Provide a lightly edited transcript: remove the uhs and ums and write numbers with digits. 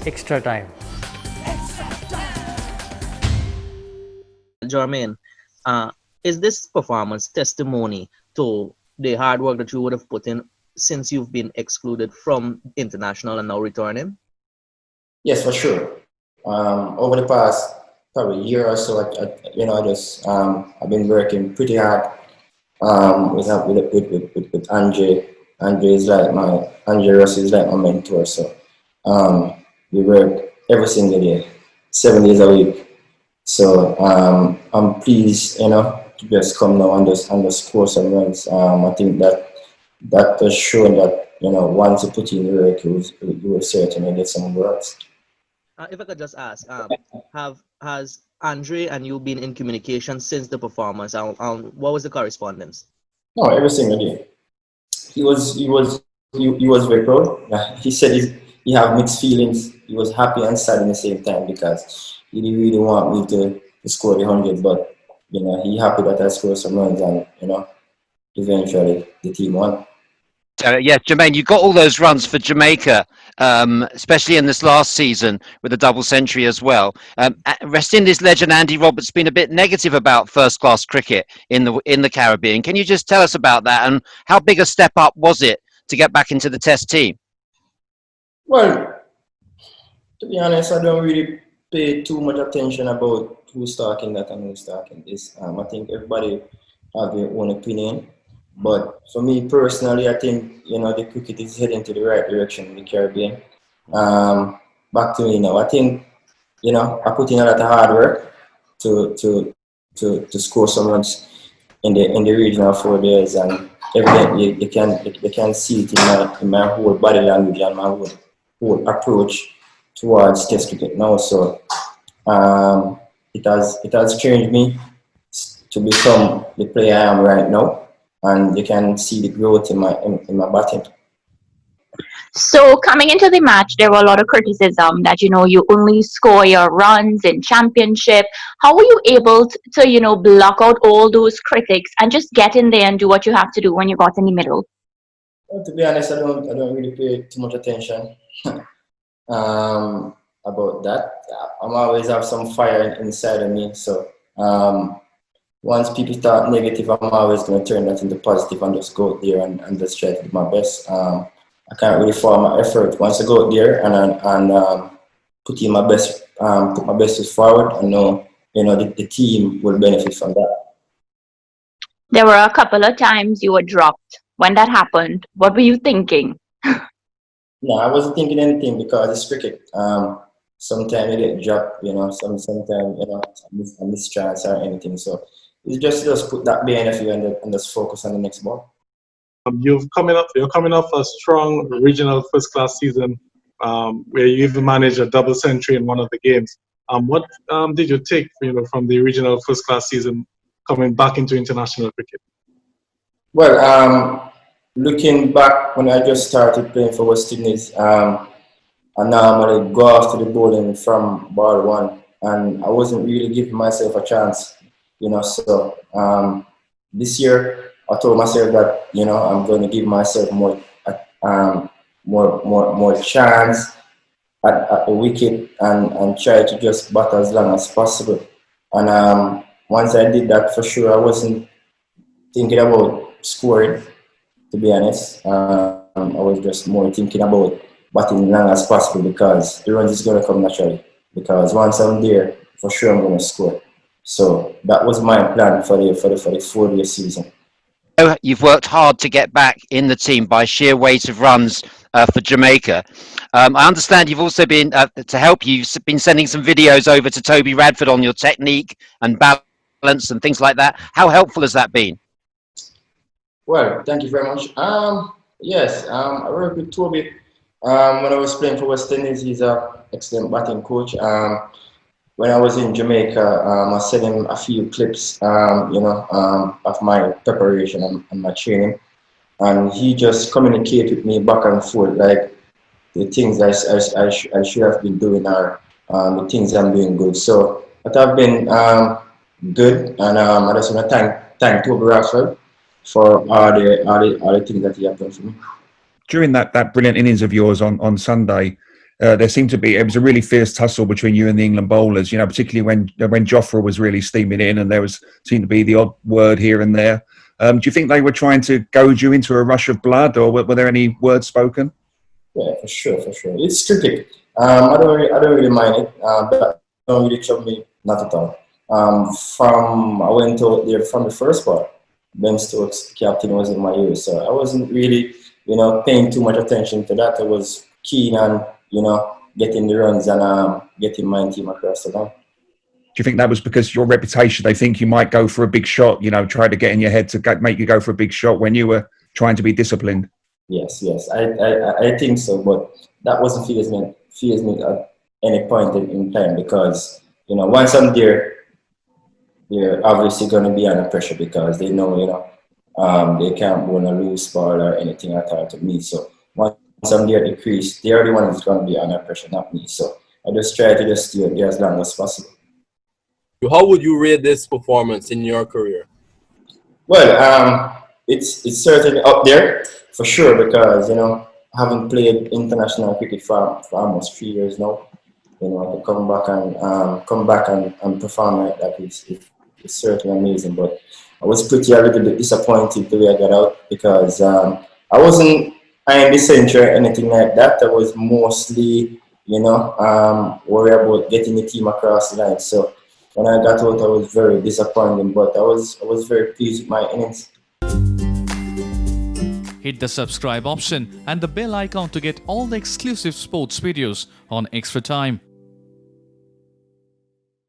extra time. Jermaine, is this performance testimony to the hard work that you would have put in since you've been excluded from international and now returning? Yes, for sure. Over the past probably year or so, I've been working pretty hard with Andre. Andre Ross is like my mentor. So we work every single day, 7 days a week. So I'm pleased, to just come now and just score some runs. I think that has shown that once you put in the work, you will certainly get some results. If I could just ask, has Andre and you been in communication since the performance? What was the correspondence? No, every single day. He was very proud. He said he had mixed feelings. He was happy and sad at the same time because he didn't really want me to score the 100, but he happy that I scored some runs and eventually the team won. Yeah, Jermaine, you got all those runs for Jamaica, especially in this last season with a double century as well. West Indies legend Andy Roberts been a bit negative about first-class cricket in the Caribbean. Can you just tell us about that and how big a step up was it to get back into the Test team? Well, to be honest, I don't really pay too much attention about who's talking that and who's talking this. I think everybody have their own opinion. But for me personally, I think the cricket is heading to the right direction in the Caribbean. Back to me now. I think I put in a lot of hard work to score some runs in the regional 4 days, and evidently you can see it in my whole body language and my whole approach towards Test cricket now. So it has changed me to become the player I am right now. And you can see the growth in my batting. So coming into the match, there were a lot of criticism that you only score your runs in championship. How were you able to block out all those critics and just get in there and do what you have to do when you got in the middle? Well, to be honest, I don't really pay too much attention about that. I'm always have some fire inside of me, so. Once people start negative, I'm always going to turn that into positive and just go out there and just try to do my best. I can't really follow my effort. Once I go out there and put in my best, put my best foot forward, I know the team will benefit from that. There were a couple of times you were dropped. When that happened, what were you thinking? No, I wasn't thinking anything because it's cricket. Sometimes you get dropped, sometimes I miss chance or anything. So it's just put that behind of you and just focus on the next ball. You're coming off a strong regional first-class season where you even managed a double century in one of the games. What did you take from the regional first-class season coming back into international cricket? Well, looking back when I just started playing for West Indies, I normally go after the bowling from ball one, and I wasn't really giving myself a chance. So this year I told myself that I'm going to give myself more chance at the wicket and try to just bat as long as possible. And once I did that, for sure I wasn't thinking about scoring. To be honest, I was just more thinking about batting as long as possible because the runs is going to come naturally. Because once I'm there, for sure I'm going to score. So that was my plan for the 4-day season. You've worked hard to get back in the team by sheer weight of runs for Jamaica. I understand you've also been, to help you, you've been sending some videos over to Toby Radford on your technique and balance and things like that. How helpful has that been? Well, thank you very much. Yes, I worked with Toby when I was playing for West Indies. He's an excellent batting coach. When I was in Jamaica, I sent him a few clips, of my preparation and my training, and he just communicated with me back and forth, like the things I should have been doing are the things I'm doing good. So that have been good, and I just want to thank Toby Radford for all the things that he has done for me. During that brilliant innings of yours on Sunday, there seemed to be, it was a really fierce tussle between you and the England bowlers, you know, particularly when Jofra was really steaming in and there seemed to be the odd word here and there. Do you think they were trying to goad you into a rush of blood, or were there any words spoken? Yeah, for sure. It's tricky. I don't really mind it, but don't really trouble me, not at all. I went out there from the first part. Ben Stokes, captain, was in my ear, so I wasn't really, paying too much attention to that. I was keen on, getting the runs and getting my team across the line. Do you think that was because your reputation? They think you might go for a big shot, try to get in your head to make you go for a big shot when you were trying to be disciplined? Yes, I think so, but that wasn't fears me at any point in time because, once I'm there, they're obviously going to be under pressure because they know, they can't bowl a loose ball or anything at all to me. So once I'm there at the crease, they're the one who's going to be under pressure, not me. So I just try to just stay there as long as possible. How would you rate this performance in your career? Well, it's certainly up there for sure because, I haven't played international cricket for almost 3 years now. To come back and perform like that is certainly amazing. But I was a little bit disappointed the way I got out because I wasn't eyeing the century or anything like that. I was mostly, worried about getting the team across the line. So when I got out, I was very disappointed, but I was very pleased with my innings. Hit the subscribe option and the bell icon to get all the exclusive sports videos on Extra Time.